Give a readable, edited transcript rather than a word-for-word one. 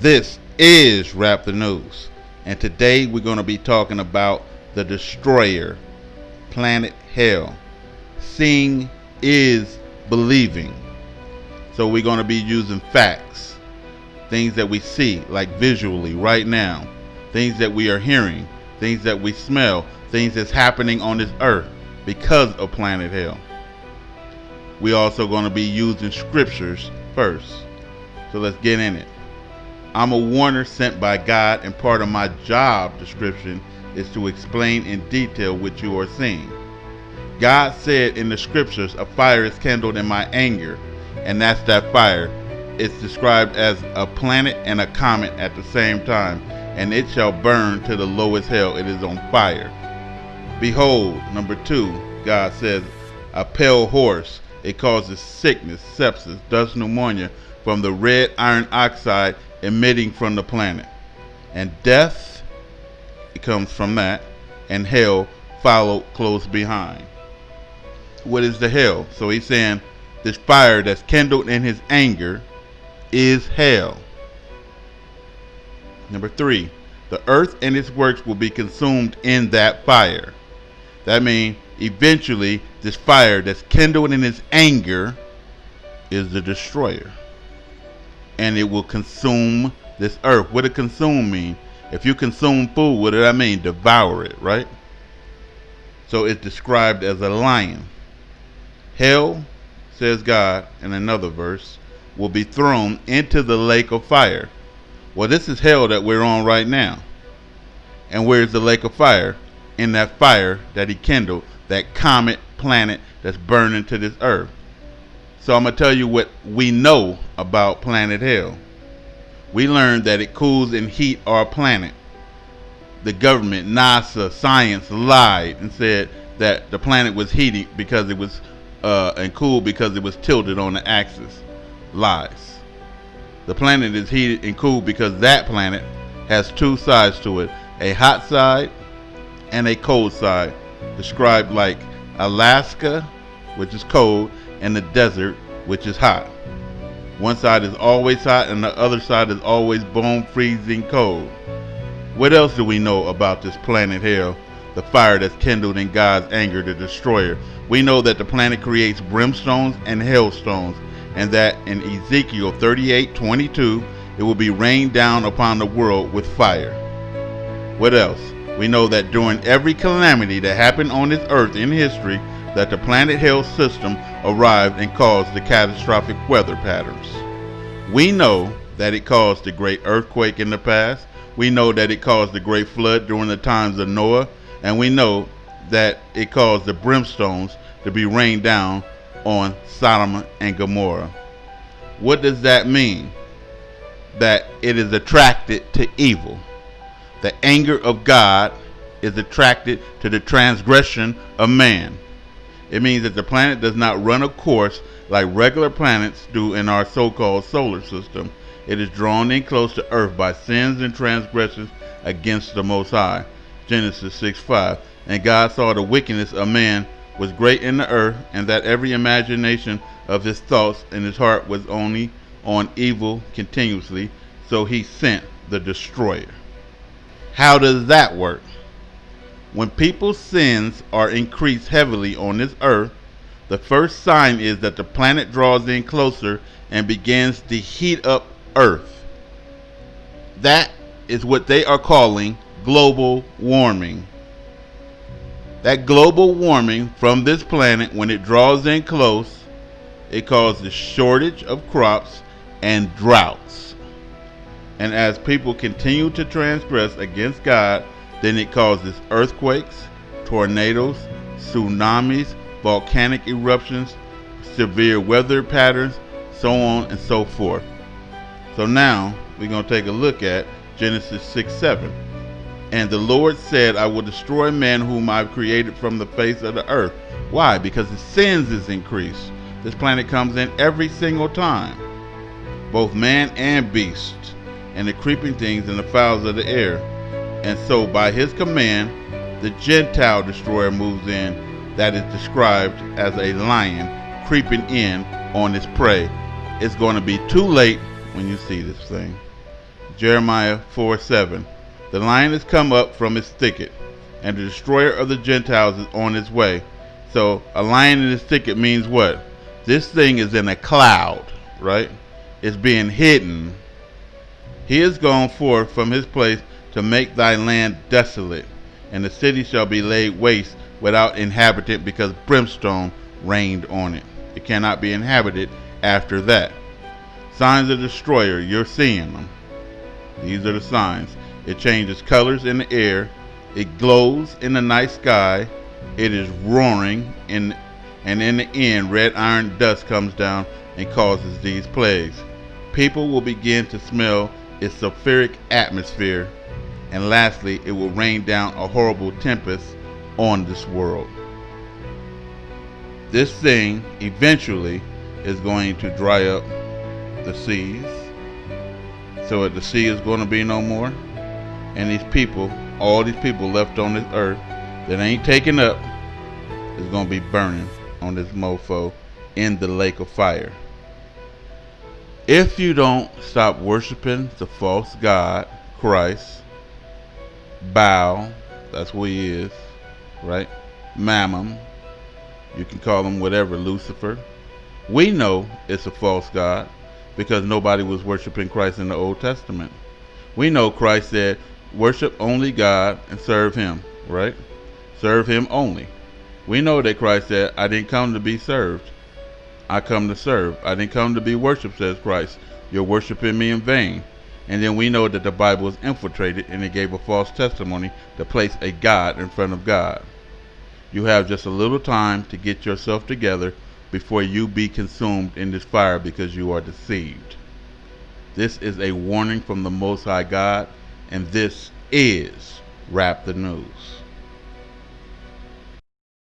This is Rap the News, and today we're going to be talking about the destroyer, planet Hell. Seeing is believing. So we're going to be using facts, things that we see, like visually right now, things that we are hearing, things that we smell, things that's happening on this earth because of planet Hell. We're also going to be using scriptures first. So let's get in it. I'm a warner sent by God, and part of my job description is to explain in detail what you are seeing. God said in the scriptures, a fire is kindled in my anger, and that's that fire. It's described as a planet and a comet at the same time, and it shall burn to the lowest hell. It is on fire. Behold, number 2, God says, a pale horse. It causes sickness, sepsis, dust pneumonia from the red iron oxide emitting from the planet. And death, it comes from that, and hell followed close behind. What is the hell? So he's saying this fire that's kindled in his anger is hell. Number 3, the earth and its works will be consumed in that fire. That means eventually this fire that's kindled in his anger is the destroyer, and it will consume this earth. What does consume mean? If you consume food, what does that mean? Devour it, right? So it's described as a lion. Hell, says God in another verse, will be thrown into the lake of fire. Well, this is hell that we're on right now. And where's the lake of fire? In that fire that he kindled, that comet planet that's burning to this earth. So I'm going to tell you what we know about planet Hell. We learned that it cools and heats our planet. The government, NASA, science lied and said that the planet was heating because it was and cooled because it was tilted on the axis. Lies. The planet is heated and cooled because that planet has 2 sides to it, a hot side and a cold side, described like Alaska, which is cold, and the desert, which is hot. One side is always hot and the other side is always bone freezing cold. What else do we know about this planet Hell, the fire that's kindled in God's anger, the destroyer? We know that the planet creates brimstones and hailstones, and that in Ezekiel 38:22 it will be rained down upon the world with fire. What else? We know that during every calamity that happened on this earth in history, that the planet Hell system arrived and caused the catastrophic weather patterns. We know that it caused the great earthquake in the past. We know that it caused the great flood during the times of Noah. And we know that it caused the brimstones to be rained down on Sodom and Gomorrah. What does that mean? That it is attracted to evil. The anger of God is attracted to the transgression of man. It means that the planet does not run a course like regular planets do in our so-called solar system. It is drawn in close to Earth by sins and transgressions against the Most High. Genesis 6:5. And God saw the wickedness of man was great in the earth, and that every imagination of his thoughts in his heart was only on evil continuously. So he sent the destroyer. How does that work? When people's sins are increased heavily on this earth, the first sign is that the planet draws in closer and begins to heat up Earth. That is what they are calling global warming. That global warming from this planet, when it draws in close, it causes shortage of crops and droughts. And as people continue to transgress against God, then it causes earthquakes, tornadoes, tsunamis, volcanic eruptions, severe weather patterns, so on and so forth. So now we're going to take a look at Genesis 6:7. And the Lord said, I will destroy man whom I've created from the face of the earth. Why? Because his sins is increased. This planet comes in every single time, both man and beast, and the creeping things and the fowls of the air. And so by his command, the Gentile destroyer moves in, that is described as a lion creeping in on its prey. It's going to be too late when you see this thing. Jeremiah 4:7. The lion has come up from its thicket, and the destroyer of the Gentiles is on his way. So a lion in his thicket means what? This thing is in a cloud, right? It's being hidden. He is gone forth from his place to make thy land desolate, and the city shall be laid waste without inhabitant, because brimstone rained on it. It cannot be inhabited after that. Signs of the destroyer, you're seeing them. These are the signs. It changes colors in the air. It glows in the night sky. It is roaring, and in the end, red iron dust comes down and causes these plagues. People will begin to smell its sulfuric atmosphere, and lastly, it will rain down a horrible tempest on this world. This thing eventually is going to dry up the seas, so that the sea is going to be no more, and these people, all these people left on this earth that ain't taken up, is going to be burning on this mofo in the lake of fire. If you don't stop worshiping the false god, Christ, Baal, that's who he is, right? Mammon, you can call him whatever, Lucifer. We know it's a false god because nobody was worshiping Christ in the Old Testament. We know Christ said, worship only God and serve him, right? Serve him only. We know that Christ said, I didn't come to be served. I come to serve. I didn't come to be worshiped, says Christ. You're worshiping me in vain. And then we know that the Bible is infiltrated, and it gave a false testimony to place a God in front of God. You have just a little time to get yourself together before you be consumed in this fire, because you are deceived. This is a warning from the Most High God, and this is Rap the News.